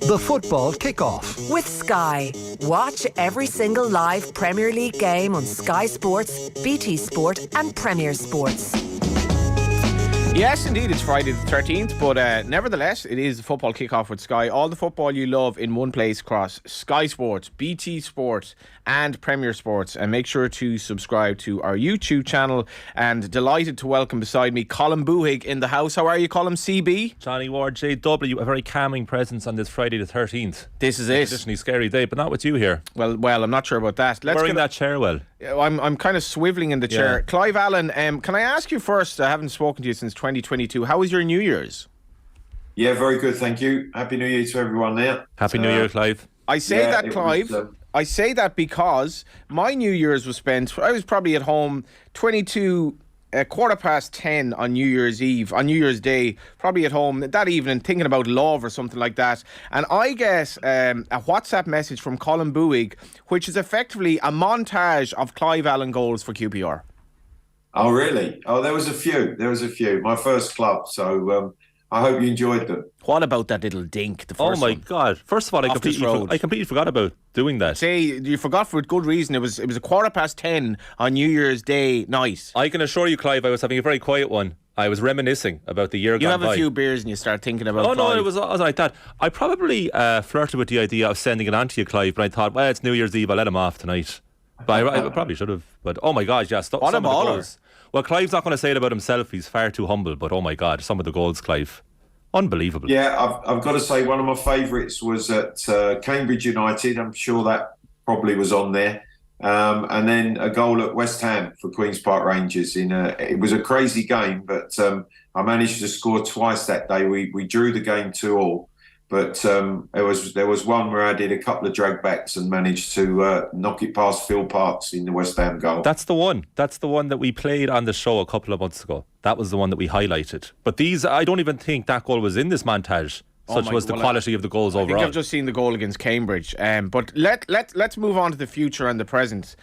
The Football Kickoff. With Sky. Watch every single live Premier League game on Sky Sports, BT Sport and Premier Sports. Yes, indeed, it's Friday the 13th, but nevertheless, it is the Football Kickoff with Sky. All the football you love in one place across Sky Sports, BT Sports and Premier Sports. And make sure to subscribe to our YouTube channel. And delighted to welcome beside me Colm Boohig in the house. How are you, Colm, CB? Johnny Ward, JW, a very calming presence on this Friday the 13th. This is it. Traditionally scary day, but not with you here. Well, I'm not sure about that. Wearing that chair well. I'm kind of swiveling in the chair. Yeah. Clive Allen, can I ask you first, I haven't spoken to you since 2022, how was your New Year's? Yeah, very good, thank you. Happy New Year to everyone there. Happy New Year, Clive. I say that, Clive. I say that because my New Year's was spent, I was probably at home 10:15 on New Year's Eve, on New Year's Day, probably at home that evening thinking about love or something like that. And I get a WhatsApp message from Colm Boohig, which is effectively a montage of Clive Allen goals for QPR. Oh, really? Oh, there was a few. My first club, so I hope you enjoyed them. What about that little dink, the first Oh my one? God. First of all, I completely forgot about doing that. Say, you forgot for good reason. It was 10:15 on New Year's Day night. I can assure you, Clive, I was having a very quiet one. I was reminiscing about the year You gone have by. a few beers and you start thinking about Oh, Clive. no, it was like that. I probably flirted with the idea of sending it on to you, Clive, but I thought, well, it's New Year's Eve, I'll let him off tonight. But I probably should have. But oh my God, yeah, What a some of the baller. goals. Well, Clive's not going to say it about himself. He's far too humble. But oh my God, some of the goals, Clive, unbelievable. Yeah, I've got to say one of my favourites was at Cambridge United. I'm sure that probably was on there. And then a goal at West Ham for Queen's Park Rangers. It was a crazy game, but I managed to score twice that day. We drew the game 2-2. But there was one where I did a couple of drag backs and managed to knock it past Phil Parks in the West Ham goal. That's the one. That's the one that we played on the show a couple of months ago. That was the one that we highlighted. But these, I don't even think that goal was in this montage. Such was the quality of the goals overall. I think I've just seen the goal against Cambridge. But let's move on to the future and the present,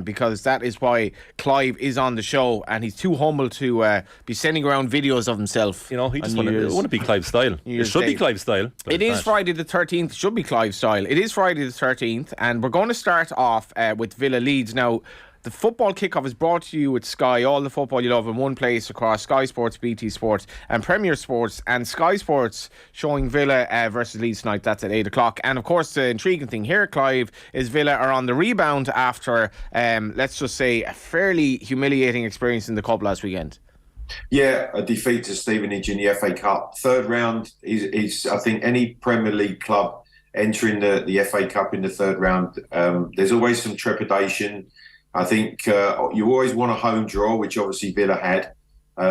because that is why Clive is on the show, and he's too humble to be sending around videos of himself. You know, he just wouldn't be Clive's style. It should be Clive's style. It is Friday the 13th. Should be Clive's style. It is Friday the 13th, and we're going to start off with Villa Leeds. Now, the Football Kickoff is brought to you with Sky. All the football you love in one place across Sky Sports, BT Sports and Premier Sports. And Sky Sports showing Villa versus Leeds tonight. That's at 8 o'clock. And of course, the intriguing thing here, Clive, is Villa are on the rebound after, let's just say, a fairly humiliating experience in the Cup last weekend. Yeah, a defeat to Stevenage in the FA Cup. Third round is I think, any Premier League club entering the FA Cup in the third round, there's always some trepidation. I think you always want a home draw, which obviously Villa had.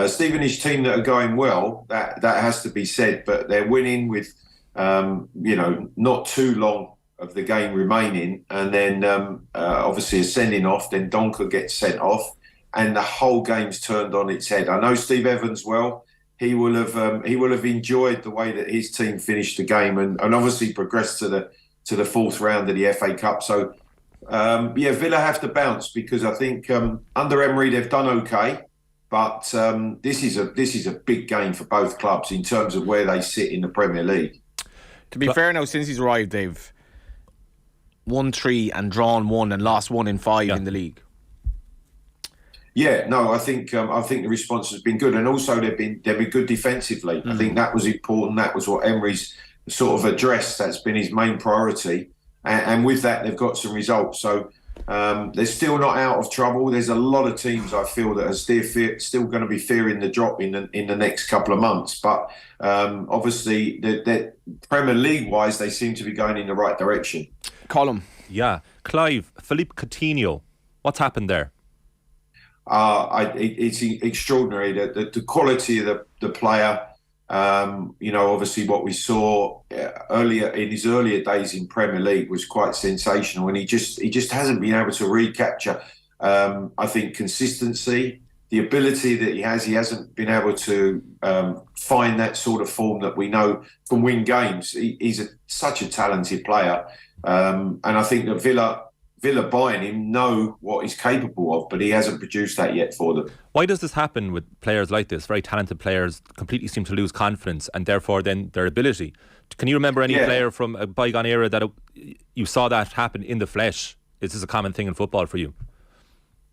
Stevenage team that are going well, that has to be said, but they're winning with, not too long of the game remaining. And then obviously a sending off, then Donker gets sent off and the whole game's turned on its head. I know Steve Evans well. He will have enjoyed the way that his team finished the game and obviously progressed to the fourth round of the FA Cup. So, Villa have to bounce because I think under Emery they've done okay, but this is a big game for both clubs in terms of where they sit in the Premier League. To be fair, now since he's arrived, they've won 3 and drawn 1 and lost 1 in 5 in the league. Yeah, no, I think the response has been good, and also they've been good defensively. I think that was important. That was what Emery's sort of addressed. That's been his main priority. And with that, they've got some results. So they're still not out of trouble. There's a lot of teams, I feel, that are still going to be fearing the drop in the next couple of months. But obviously, the Premier League-wise, they seem to be going in the right direction. Colm. Yeah. Clive, Philippe Coutinho, what's happened there? It's extraordinary. The quality of the player... obviously what we saw earlier in his earlier days in Premier League was quite sensational, and he just hasn't been able to recapture. I think consistency, the ability that he hasn't been able to find that sort of form that we know can win games. He's such a talented player, and I think that Villa Villa buying him know what he's capable of, but he hasn't produced that yet for them. Why does this happen with players like this? Very talented players completely seem to lose confidence and therefore then their ability. Can you remember any player from a bygone era that you saw that happen in the flesh? Is this a common thing in football for you?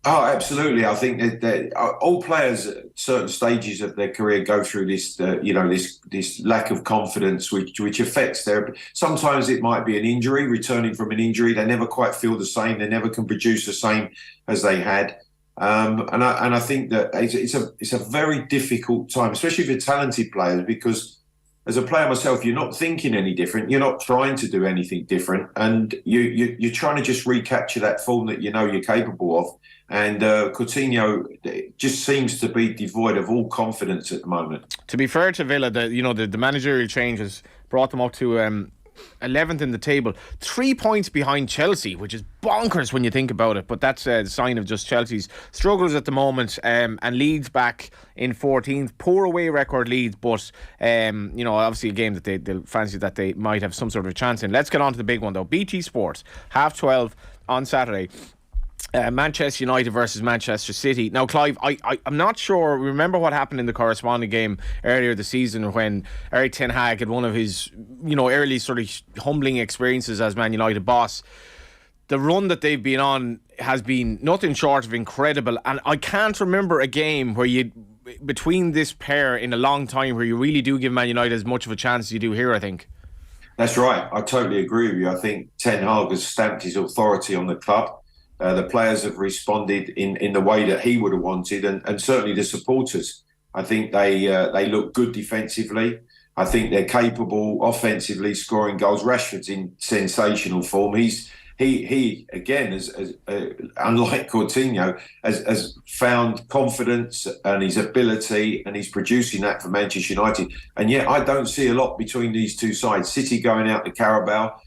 Oh, absolutely. I think that all players at certain stages of their career go through this, this lack of confidence, which affects their. Sometimes it might be an injury, returning from an injury. They never quite feel the same. They never can produce the same as they had. And I think that it's a very difficult time, especially for talented players, because as a player myself, you're not thinking any different. You're not trying to do anything different, and you're trying to just recapture that form that you know you're capable of. And Coutinho just seems to be devoid of all confidence at the moment. To be fair to Villa, the managerial changes brought them up to 11th in the table, 3 points behind Chelsea, which is bonkers when you think about it. But that's a sign of just Chelsea's struggles at the moment. And Leeds back in 14th, poor away record Leeds, but obviously a game that they'll fancy that they might have some sort of a chance in. Let's get on to the big one though. BT Sport, 12:30 on Saturday. Manchester United versus Manchester City. Now, Clive, I'm not sure. Remember what happened in the corresponding game earlier this season when Erik ten Hag had one of his, early sort of humbling experiences as Man United boss. The run that they've been on has been nothing short of incredible, and I can't remember a game where between this pair in a long time where you really do give Man United as much of a chance as you do here, I think. That's right. I totally agree with you. I think ten Hag has stamped his authority on the club. The players have responded in the way that he would have wanted, and certainly the supporters. I think they look good defensively. I think they're capable offensively, scoring goals. Rashford's in sensational form. He again, as unlike Coutinho, has found confidence and his ability, and he's producing that for Manchester United. And yet, I don't see a lot between these two sides. City going out to Carabao.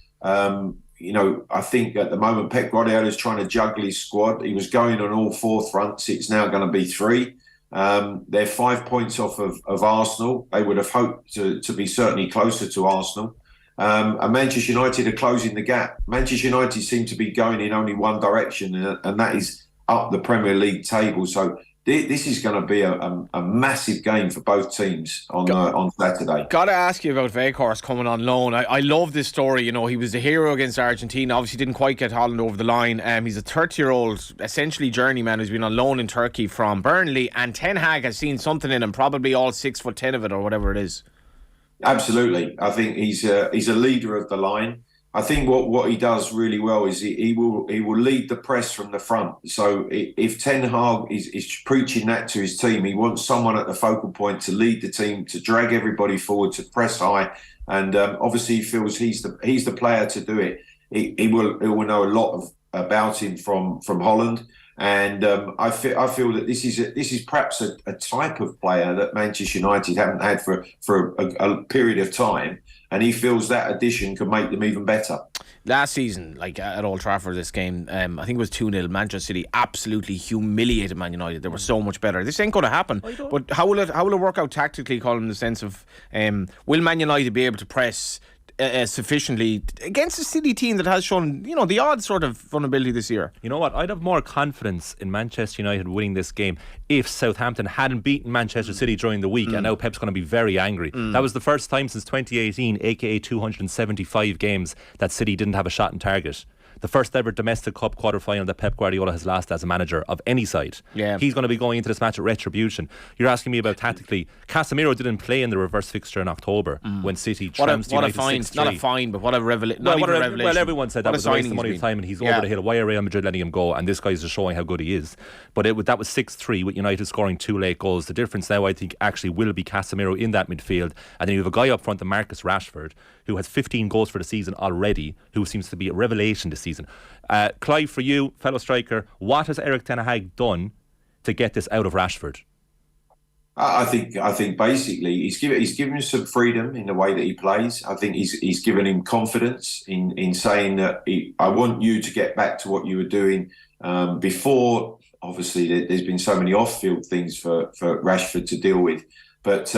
I think at the moment Pep Guardiola is trying to juggle his squad. He was going on all four fronts. It's now going to be 3. They're 5 points off of Arsenal. They would have hoped to be certainly closer to Arsenal. And Manchester United are closing the gap. Manchester United seem to be going in only one direction, and that is up the Premier League table. So this is going to be a massive game for both teams on Saturday. Got to ask you about Weghorst coming on loan. I love this story. He was the hero against Argentina. Obviously didn't quite get Holland over the line. He's a 30-year-old, essentially journeyman who's been on loan in Turkey from Burnley, and Ten Hag has seen something in him, probably all 6'10" of it or whatever it is. Absolutely. I think he's a leader of the line. I think what he does really well is he will lead the press from the front. So if Ten Hag is preaching that to his team, he wants someone at the focal point to lead the team, to drag everybody forward, to press high, and obviously he feels he's the player to do it. He will know a lot about him from Holland, and I feel that this is perhaps a type of player that Manchester United haven't had for a period of time. And he feels that addition can make them even better. Last season, like at Old Trafford, this game, I think it was 2-0. Manchester City absolutely humiliated Man United. They were so much better. This ain't going to happen. But how will it work out tactically, Colm, in the sense of will Man United be able to press sufficiently against a City team that has shown, the odd sort of vulnerability this year? You know what? I'd have more confidence in Manchester United winning this game if Southampton hadn't beaten Manchester City during the week, and now Pep's going to be very angry. That was the first time since 2018, aka 275 games, that City didn't have a shot on target. The first ever domestic cup quarter-final that Pep Guardiola has lost as a manager of any side. Yeah. He's going to be going into this match at retribution. You're asking me about tactically. Casemiro didn't play in the reverse fixture in October when City trounced United 6-3. Not a fine, but what a revelation. Well, everyone said that was a waste of money of time and he's over the hill. Why are Real Madrid letting him go? And this guy's just showing how good he is. But that was 6-3 with United scoring 2 late goals. The difference now, I think, actually will be Casemiro in that midfield. And then you have a guy up front, the Marcus Rashford, who has 15 goals for the season already, who seems to be a revelation this season. Clive, for you, fellow striker, what has Erik ten Hag done to get this out of Rashford? I think basically he's given him some freedom in the way that he plays. I think he's given him confidence in saying that I want you to get back to what you were doing before. Obviously, there's been so many off-field things for Rashford to deal with, but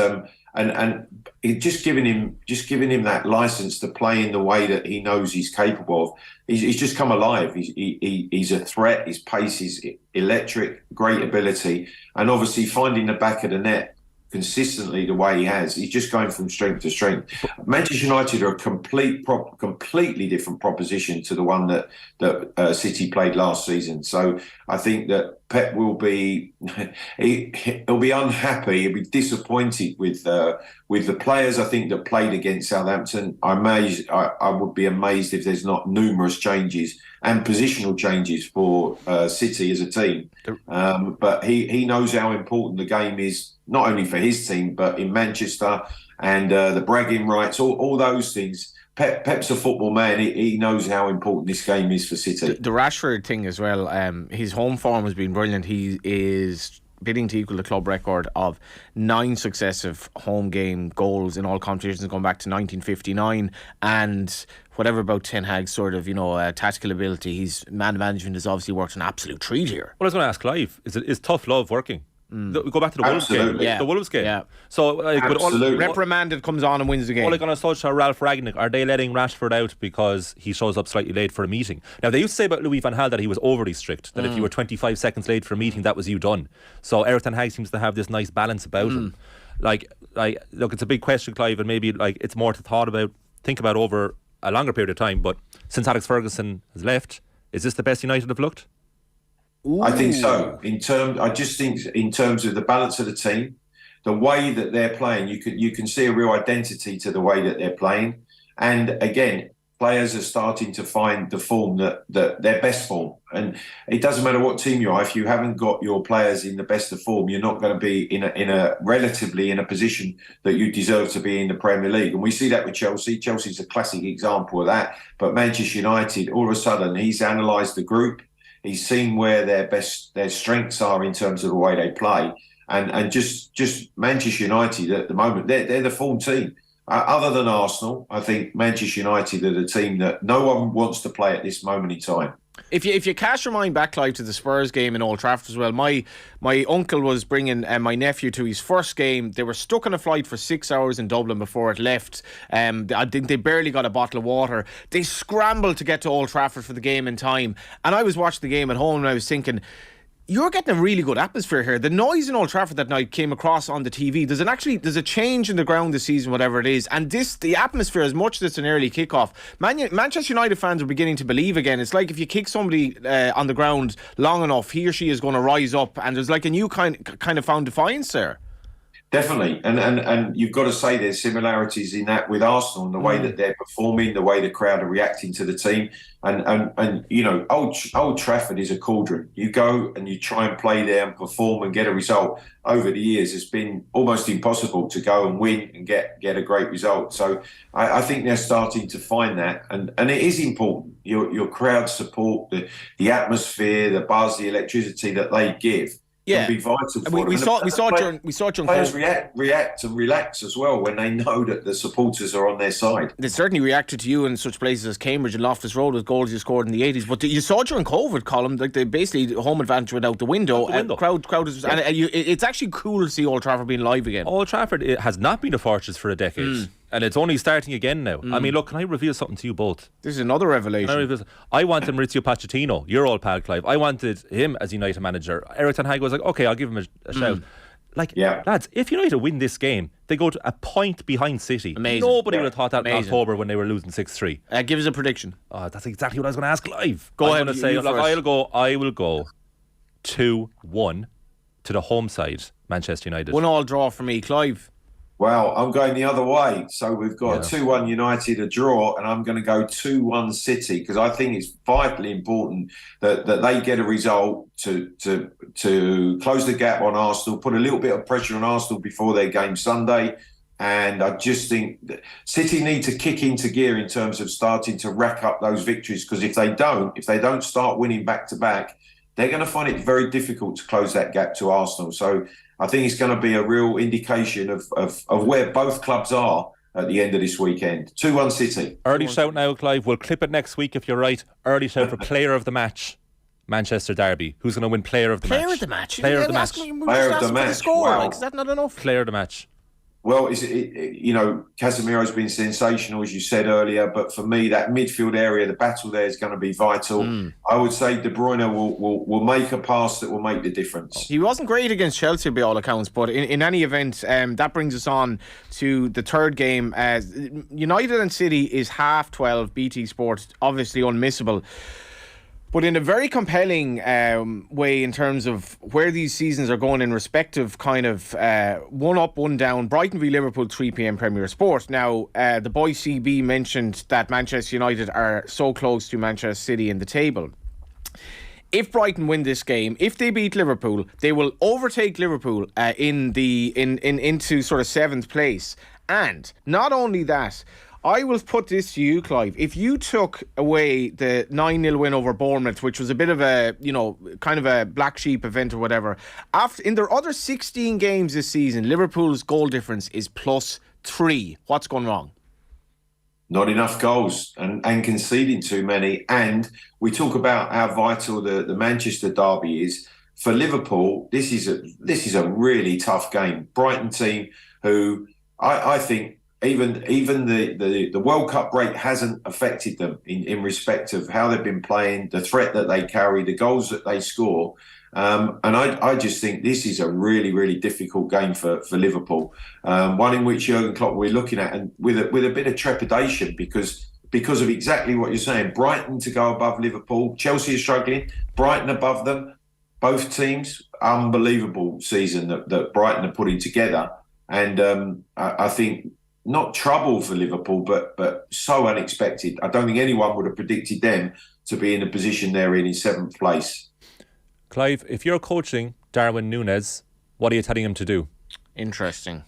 and just giving him that license to play in the way that he knows he's capable of. He's just come alive. He's a threat. His pace is electric, great ability, and obviously finding the back of the net consistently the way he has. He's just going from strength to strength. Manchester United are a completely different proposition to the one that City played last season. So I think that Pep will be he'll be unhappy. He'll be disappointed with the players I think that played against Southampton. I would be amazed if there's not numerous changes and positional changes for City as a team. But he knows how important the game is, not only for his team, but in Manchester and the bragging rights, all those things. Pep's a football man. He knows how important this game is for City. The Rashford thing as well, his home form has been brilliant. He is bidding to equal the club record of 9 successive home game goals in all competitions going back to 1959, and whatever about Ten Hag's sort of tactical ability, his man management has obviously worked an absolute treat here. Well, I was going to ask Clive, is tough love working? Go back to the Wolves game. Yeah. The Wolves game. Yeah. So, reprimanded comes on and wins the game. Well, on a social, Ralph Ragnick, are they letting Rashford out because he shows up slightly late for a meeting? Now, they used to say about Louis van Gaal that he was overly strict, that if you were 25 seconds late for a meeting, that was you done. So Erik ten Hag seems to have this nice balance about him. Look, it's a big question, Clive, and maybe it's more to think about over a longer period of time. But since Alex Ferguson has left, is this the best United have looked? Ooh. I think so. I just think in terms of the balance of the team, the way that they're playing, you can see a real identity to the way that they're playing. And again, players are starting to find the form that their best form. And it doesn't matter what team you are. If you haven't got your players in the best of form, you're not going to be in a position that you deserve to be in the Premier League. And we see that with Chelsea. Chelsea's a classic example of that. But Manchester United, all of a sudden, he's analysed the group. He's seen where their strengths are in terms of the way they play, and just Manchester United at the moment, they're the form team. Other than Arsenal, I think Manchester United are the team that no one wants to play at this moment in time. If you cast your mind back, Clive, to the Spurs game in Old Trafford as well, my uncle was bringing my nephew to his first game. They were stuck on a flight for 6 hours in Dublin before it left. I think they barely got a bottle of water. They scrambled to get to Old Trafford for the game in time. And I was watching the game at home and I was thinking, you're getting a really good atmosphere here. The noise in Old Trafford that night came across on the TV. There's a change in the ground this season, whatever it is. And the atmosphere, as much as it's an early kickoff, Manchester United fans are beginning to believe again. It's like if you kick somebody on the ground long enough, he or she is going to rise up. And there's like a new kind of found defiance there. Definitely, and you've got to say there's similarities in that with Arsenal and the way that they're performing, the way the crowd are reacting to the team, and Old Trafford is a cauldron. You go and you try and play there and perform and get a result. Over the years, it's been almost impossible to go and win and get a great result. So I think they're starting to find that, and it is important. Your crowd support, the atmosphere, the buzz, the electricity that they give. Yeah, be vital for we saw during players react and relax as well when they know that the supporters are on their side. They certainly reacted to you in such places as Cambridge and Loftus Road with goals you scored in the 80s. But you saw during COVID, Colm, like the home advantage went out the window. Crowd is, and it's actually cool to see Old Trafford being live again. Old Trafford has not been a fortress for a decade. And it's only starting again now. I mean, look, can I reveal something to you both? This is another revelation. I wanted Maurizio Pochettino, your old pal Clive. I wanted him as United manager. Erik ten Hag was like, okay, I'll give him a shout. Lads, if United win this game, they go to a point behind City. Amazing. Nobody would have thought that in October when they were losing 6-3. Give us a prediction. Oh, that's exactly what I was going to ask Clive. Go ahead. I will go 2-1 to the home side, Manchester United. 1-1 draw for me, Clive. Well, I'm going the other way. So we've got a 2-1 United, a draw, and I'm going to go 2-1 City because I think it's vitally important that they get a result to close the gap on Arsenal, put a little bit of pressure on Arsenal before their game Sunday. And I just think that City need to kick into gear in terms of starting to rack up those victories because if they don't start winning back-to-back, they're going to find it very difficult to close that gap to Arsenal. So I think it's going to be a real indication of where both clubs are at the end of this weekend. 2-1 City. Early shout now, Clive. We'll clip it next week if you're right. Early shout for player of the match. Manchester Derby. Who's going to win player of the match? Player of the match? Player of the match. Player of the match. Score. Wow. Like, is that not enough? Player of the match. Well, Casemiro's been sensational, as you said earlier. But for me, that midfield area, the battle there is going to be vital. I would say De Bruyne will make a pass that will make the difference. He wasn't great against Chelsea by all accounts, but in any event, that brings us on to the third game. United and City is 12:30 BT Sport, obviously unmissable. But in a very compelling way in terms of where these seasons are going in respective kind of one up, one down. Brighton v Liverpool, 3 p.m. Premier Sport. Now, the boy CB mentioned that Manchester United are so close to Manchester City in the table. If Brighton win this game, if they beat Liverpool, they will overtake Liverpool into sort of 7th place. And not only that, I will put this to you, Clive. If you took away the 9-0 win over Bournemouth, which was a bit of a, kind of a black sheep event or whatever, in their other 16 games this season, Liverpool's goal difference is +3. What's gone wrong? Not enough goals and conceding too many. And we talk about how vital the Manchester derby is. For Liverpool, this is a really tough game. Brighton team who I think even the World Cup break hasn't affected them in respect of how they've been playing, the threat that they carry, the goals that they score. And I just think this is a really, really difficult game for Liverpool. One in which Jurgen Klopp we're looking at, and with a bit of trepidation because of exactly what you're saying. Brighton to go above Liverpool, Chelsea is struggling, Brighton above them. Both teams, unbelievable season that Brighton are putting together. And I think not trouble for Liverpool, but so unexpected. I don't think anyone would have predicted them to be in the position they're in 7th place. Clive, if you're coaching Darwin Núñez, what are you telling him to do? Interesting.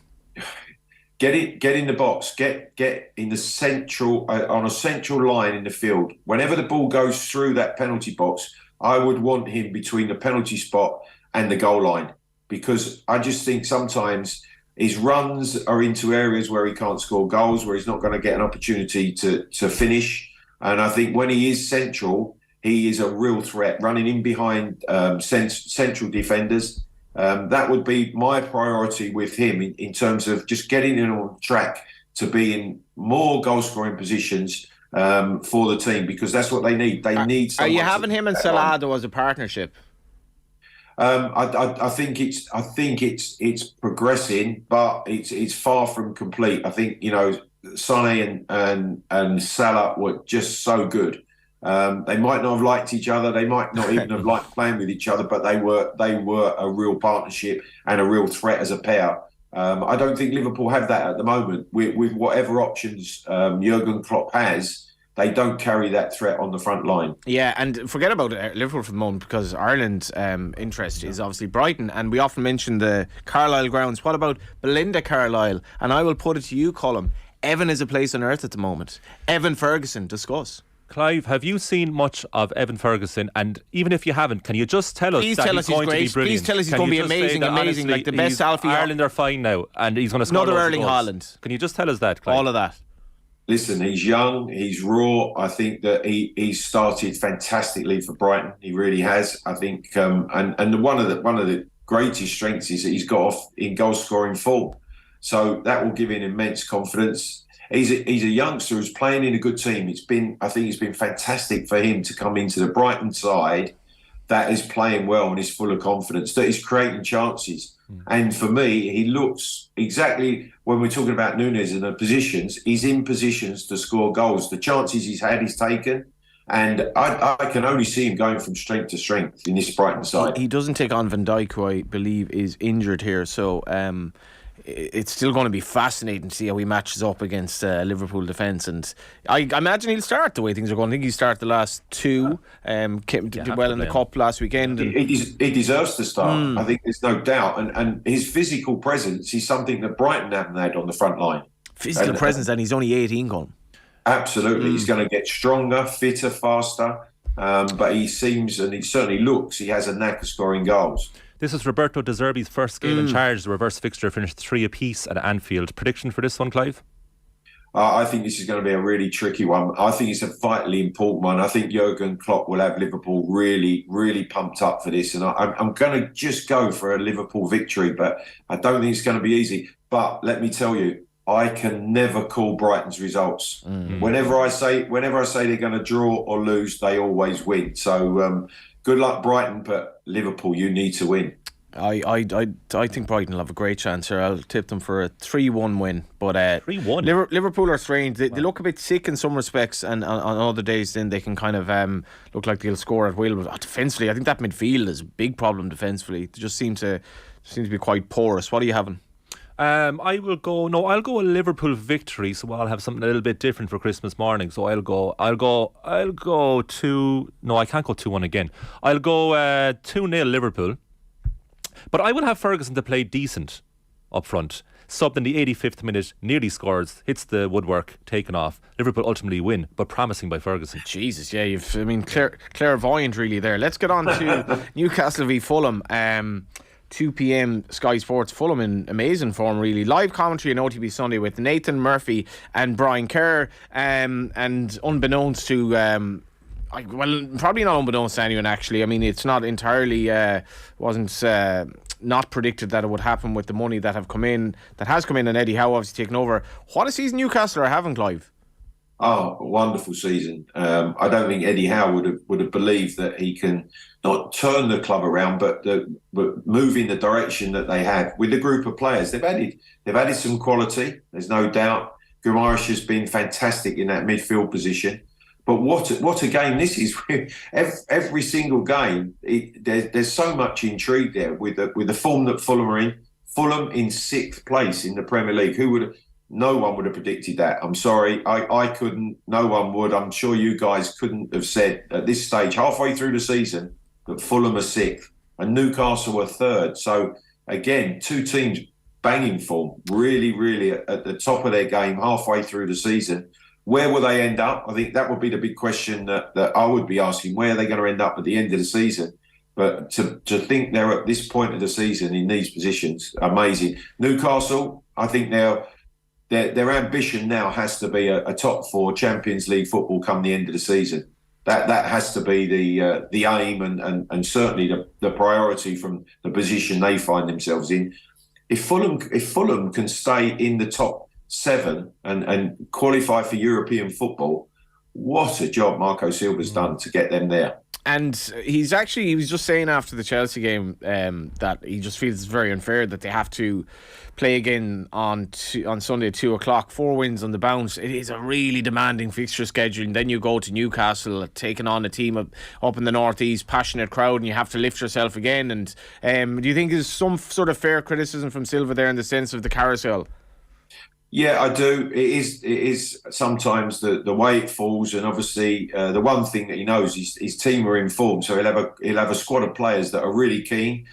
Get in the box. Get in the central on a central line in the field. Whenever the ball goes through that penalty box, I would want him between the penalty spot and the goal line, because I just think sometimes his runs are into areas where he can't score goals, where he's not going to get an opportunity to finish. And I think when he is central, he is a real threat, running in behind central defenders. That would be my priority with him in terms of just getting him on track to be in more goal-scoring positions for the team, because that's what they need. They need someone. Are you having him and Salado as a partnership? I think it's progressing, but it's far from complete. I think Sané and Salah were just so good. They might not have liked each other. They might not even have liked playing with each other, but they were a real partnership and a real threat as a pair. I don't think Liverpool have that at the moment. With whatever options Jurgen Klopp has, they don't carry that threat on the front line. Yeah, and forget about Liverpool for the moment, because Ireland's interest is obviously Brighton, and we often mention the Carlisle grounds. What about Belinda Carlisle? And I will put it to you, Colm. Evan is a place on earth at the moment. Evan Ferguson, discuss. Clive, have you seen much of Evan Ferguson? And even if you haven't, can you just tell us that he's going to be brilliant? Please tell us he's going to be amazing, honestly, like the best Alfie. Ireland are fine now, and he's going to score another Erling Haaland. Can you just tell us that, Clive? All of that. Listen, he's young, he's raw. I think that he started fantastically for Brighton. He really has. I think, and one of the greatest strengths is that he's got off in goal scoring form. So that will give him immense confidence. He's a youngster who's playing in a good team. I think it's been fantastic for him to come into the Brighton side that is playing well and is full of confidence, that is creating chances. And for me, he looks exactly, when we're talking about Núñez and the positions, he's in positions to score goals. The chances he's had, he's taken. And I can only see him going from strength to strength in this Brighton side. He doesn't take on Van Dijk, who I believe is injured here. So it's still going to be fascinating to see how he matches up against Liverpool defence. And I imagine he'll start the way things are going. I think he started the last two. Did well in the Cup last weekend. And he deserves to start. I think there's no doubt. And his physical presence is something that Brighton haven't had on the front line. Physical presence, and he's only 18, Colm. Absolutely. He's going to get stronger, fitter, faster. But he seems, and he certainly looks, he has a knack of scoring goals. This is Roberto De Zerbi's first game in charge. The reverse fixture finished 3 apiece at Anfield. Prediction for this one, Clive? I think this is going to be a really tricky one. I think it's a vitally important one. I think Jurgen Klopp will have Liverpool really, really pumped up for this. And I'm going to just go for a Liverpool victory, but I don't think it's going to be easy. But let me tell you, I can never call Brighton's results. Whenever I say they're going to draw or lose, they always win. So good luck, Brighton, but Liverpool, you need to win. I think Brighton will have a great chance here. I'll tip them for a 3-1 win. But 3-1. Liverpool are strange. They look a bit sick in some respects, and on other days then they can kind of look like they'll score at will. But defensively, I think that midfield is a big problem defensively. They just seem to be quite porous. What are you having? I'll go a Liverpool victory, so I'll have something a little bit different for Christmas morning. So I'll go 2. No, I can't go 2-1 again. I'll go 2-0 Liverpool. But I will have Ferguson to play decent up front. Subbed in the 85th minute, nearly scores, hits the woodwork, taken off. Liverpool ultimately win, but promising by Ferguson. Jesus, yeah, clairvoyant really there. Let's get on to Newcastle v Fulham. 2 p.m. Sky Sports. Fulham in amazing form, really. Live commentary on OTB Sunday with Nathan Murphy and Brian Kerr. And unbeknownst to... probably not unbeknownst to anyone, actually. I mean, it's not entirely... wasn't not predicted that it would happen with the money that has come in, and Eddie Howe obviously taken over. What a season Newcastle are having, Clive. Oh, a wonderful season. I don't think Eddie Howe would have believed that he can not turn the club around, but move in the direction that they have with the group of players. They've added some quality. There's no doubt. Guimaraes has been fantastic in that midfield position. But what a game this is! Every single game, there's so much intrigue there with the form that Fulham are in. Fulham in 6th place in the Premier League. No one would have predicted that. I'm sorry, I couldn't. No one would. I'm sure you guys couldn't have said at this stage, halfway through the season, that Fulham are 6th and Newcastle are 3rd. So again, 2 teams banging form, really, really at the top of their game halfway through the season. Where will they end up? I think that would be the big question that I would be asking. Where are they going to end up at the end of the season? But to think they're at this point of the season in these positions, amazing. Newcastle, I think their ambition now has to be a top 4 Champions League football come the end of the season. That has to be the aim and certainly the priority from the position they find themselves in. If Fulham can stay in the top 7 and qualify for European football, what a job Marco Silva's done to get them there. And he was just saying after the Chelsea game that he just feels it's very unfair that they have to play again on Sunday at 2:00. 4 wins on the bounce. It is a really demanding fixture schedule. And then you go to Newcastle, taking on a team up in the northeast, passionate crowd, and you have to lift yourself again. And do you think there's some sort of fair criticism from Silva there in the sense of the carousel? Yeah, I do. It is sometimes the way it falls, and obviously the one thing that he knows is his team are in form, so he'll have a squad of players that are really keen.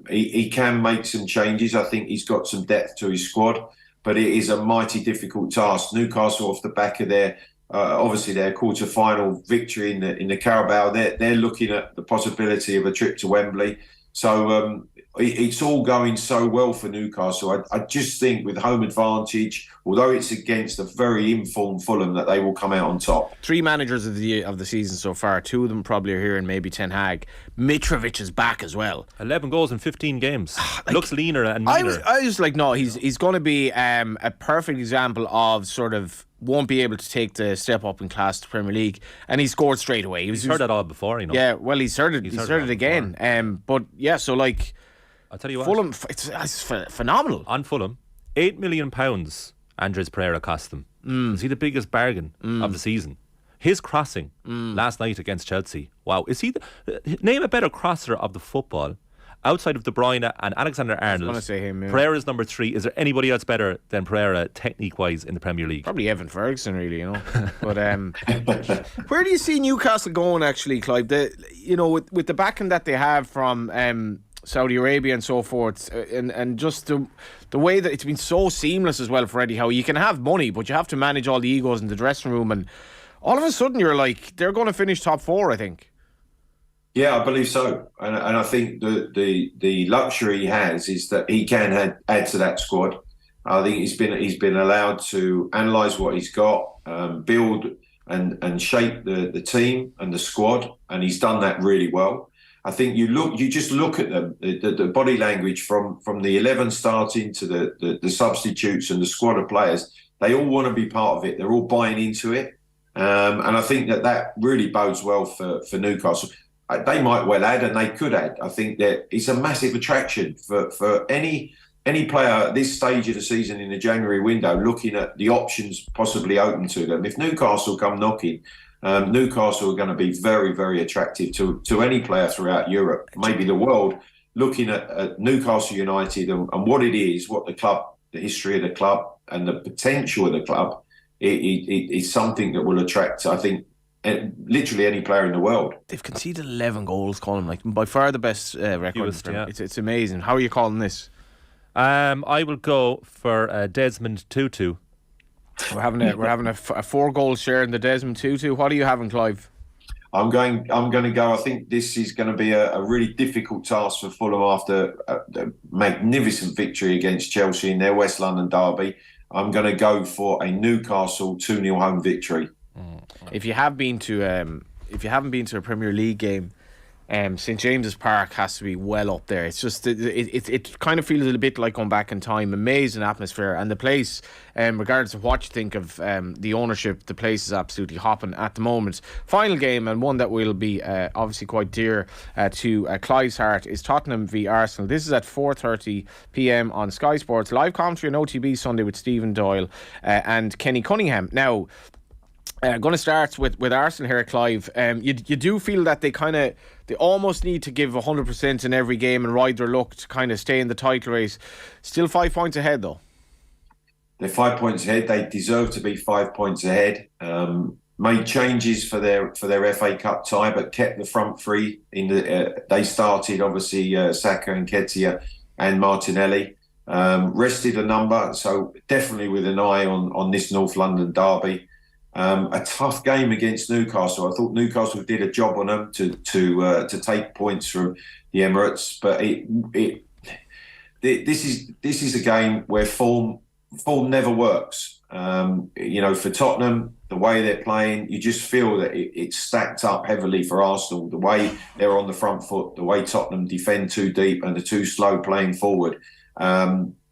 He can make some changes. I think he's got some depth to his squad, but it is a mighty difficult task. Newcastle, off the back of their obviously their quarter-final victory in the Carabao, they're looking at the possibility of a trip to Wembley. So it's all going so well for Newcastle. I just think with home advantage, although it's against a very informed Fulham, that they will come out on top. 3 managers of the season so far. 2 of them probably are here, and maybe Ten Hag. Mitrovic is back as well. 11 goals in 15 games. Looks leaner and meaner. I was like, no, he's going to be a perfect example of sort of won't be able to take the step up in class to Premier League, and he scored straight away. He's heard that all before, you know. Yeah, well, he's heard it again. But yeah, so like, I'll tell you what, Fulham, it's phenomenal. On Fulham, £8 million Andres Pereira cost them. Is he the biggest bargain of the season? His crossing last night against Chelsea. Wow, is he name a better crosser of the football outside of De Bruyne and Alexander-Arnold? I was going to say him. Yeah. Pereira's number 3. Is there anybody else better than Pereira technique-wise in the Premier League? Probably Evan Ferguson, really, you know. But where do you see Newcastle going, actually, Clive? With the backing that they have from Saudi Arabia and so forth, and just the way that it's been so seamless as well for Eddie Howe. You can have money, but you have to manage all the egos in the dressing room, and all of a sudden you're like, they're going to finish top 4, I think. Yeah, I believe so, and I think the luxury he has is that he can add to that squad. I think he's been allowed to analyse what he's got, build and shape the team and the squad, and he's done that really well. I think you just look at them, the body language from the 11 starting to the substitutes and the squad of players. They all want to be part of it. They're all buying into it, and I think that really bodes well for Newcastle. They might well add, and they could add. I think that it's a massive attraction for any player at this stage of the season in the January window, looking at the options possibly open to them. If Newcastle come knocking, Newcastle are going to be very, very attractive to any player throughout Europe, maybe the world, looking at Newcastle United and what it is, what the club, the history of the club and the potential of the club. It's something that will attract, I think, literally any player in the world. They've conceded 11 goals, Colm, like by far the best record. Yeah. It's amazing. How are you calling this? I will go for Desmond Tutu. We're having a 4-goal share in the Desmond Tutu. What are you having, Clive? I'm going to go. I think this is going to be a really difficult task for Fulham after a magnificent victory against Chelsea in their West London derby. I'm going to go for a Newcastle 2-0 home victory. If you have been to a Premier League game, St James's Park has to be well up there. It's just it kind of feels a little bit like going back in time. Amazing atmosphere, and the place, regardless of what you think of the ownership, the place is absolutely hopping at the moment. Final game, and one that will be obviously quite dear to Clive's heart, is Tottenham v Arsenal. This is at 4:30 p.m. on Sky Sports. Live commentary on OTB Sunday with Stephen Doyle and Kenny Cunningham. Now, I'm going to start with Arsenal here, Clive. You do feel that they almost need to give 100% in every game and ride their luck to kind of stay in the title race. Still 5 points ahead, though. They're 5 points ahead. They deserve to be 5 points ahead. Made changes for their FA Cup tie, but kept the front three. They started obviously Saka and Nketiah and Martinelli. Rested a number, so definitely with an eye on this North London derby. A tough game against Newcastle. I thought Newcastle did a job on them to take points from the Emirates, but this is a game where form never works. For Tottenham, the way they're playing, you just feel that it's stacked up heavily for Arsenal. The way they're on the front foot, the way Tottenham defend too deep and they're too slow playing forward.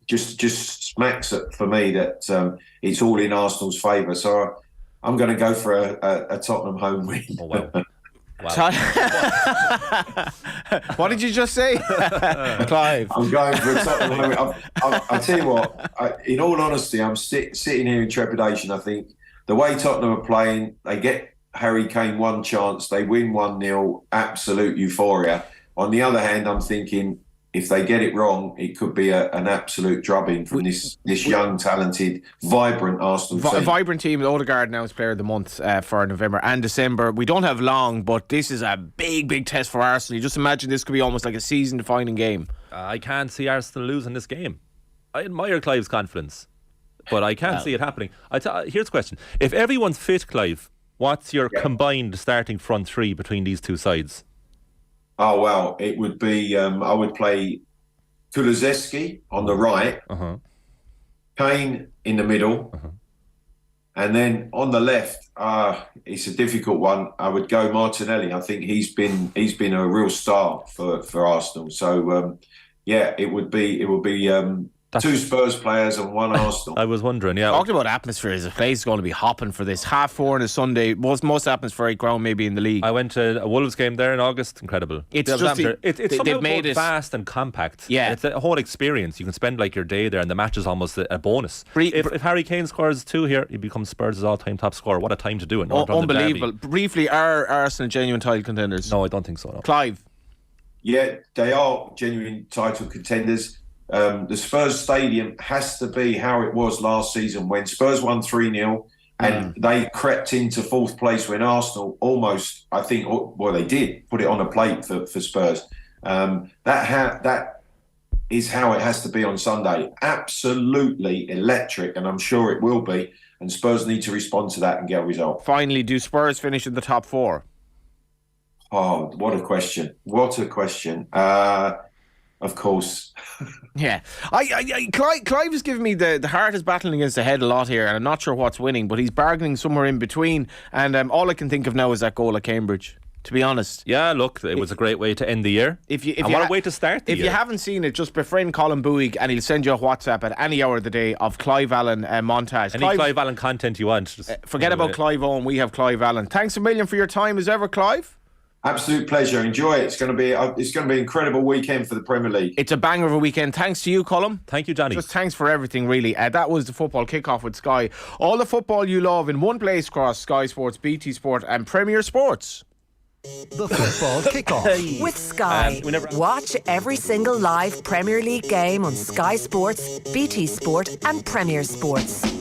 Just smacks it for me that it's all in Arsenal's favour. So I'm going to go for a Tottenham home win. Oh, wow. What did you just say, Clive? I'm going for a Tottenham home win. I'll tell you what, in all honesty, I'm sitting here in trepidation. I think the way Tottenham are playing, they get Harry Kane one chance, they win 1-0, absolute euphoria. On the other hand, I'm thinking, if they get it wrong, it could be an absolute drubbing from this young, talented, vibrant Arsenal team. Vibrant team. Odegaard now is Player of the Month for November and December. We don't have long, but this is a big, big test for Arsenal. You just imagine this could be almost like a season-defining game. I can't see Arsenal losing this game. I admire Clive's confidence, but I can't see it happening. Here's the question. If everyone's fit, Clive, what's your combined starting front three between these two sides? Oh, well, it would be, I would play Kulusevski on the right, Kane in the middle, and then on the left, it's a difficult one. I would go Martinelli. I think he's been a real star for Arsenal. So, it would be two Spurs players and one Arsenal. I was wondering, Talking about atmosphere, the place is going to be hopping for this. 4:30 on a Sunday, most atmospheric ground maybe in the league. I went to a Wolves game there in August. Incredible. It's just they've made it vast and compact. Yeah, it's a whole experience. You can spend like your day there, and the match is almost a bonus. If Harry Kane scores 2 here, he becomes Spurs' all-time top scorer. What a time to do it! Unbelievable. Briefly, are Arsenal genuine title contenders? No, I don't think so. No. Clive? Yeah, they are genuine title contenders. The Spurs stadium has to be how it was last season when Spurs won 3-0 and they crept into 4th place when Arsenal almost, I think, they did put it on a plate for Spurs. That is how it has to be on Sunday. Absolutely electric, and I'm sure it will be. And Spurs need to respond to that and get a result. Finally, do Spurs finish in the top 4? Oh, what a question. What a question. of course. Yeah, Clive has given me the heart is battling against the head a lot here, and I'm not sure what's winning, but he's bargaining somewhere in between. And all I can think of now is that goal at Cambridge. To be honest, yeah, look, it was a great way to end the year. What a way to start the year. If you haven't seen it, just befriend Colm Boohig, and he'll send you a WhatsApp at any hour of the day of Clive Allen montage. Any Clive Allen content you want. Forget about Clive Owen. We have Clive Allen. Thanks a million for your time as ever, Clive. Absolute pleasure. Enjoy it. It's going to be an incredible weekend for the Premier League. It's a banger of a weekend. Thanks to you, Colm. Thank you, Johnny. Just thanks for everything, really. That was the football kickoff with Sky. All the football you love in one place across Sky Sports, BT Sport, and Premier Sports. The football kickoff. With Sky. Watch every single live Premier League game on Sky Sports, BT Sport, and Premier Sports.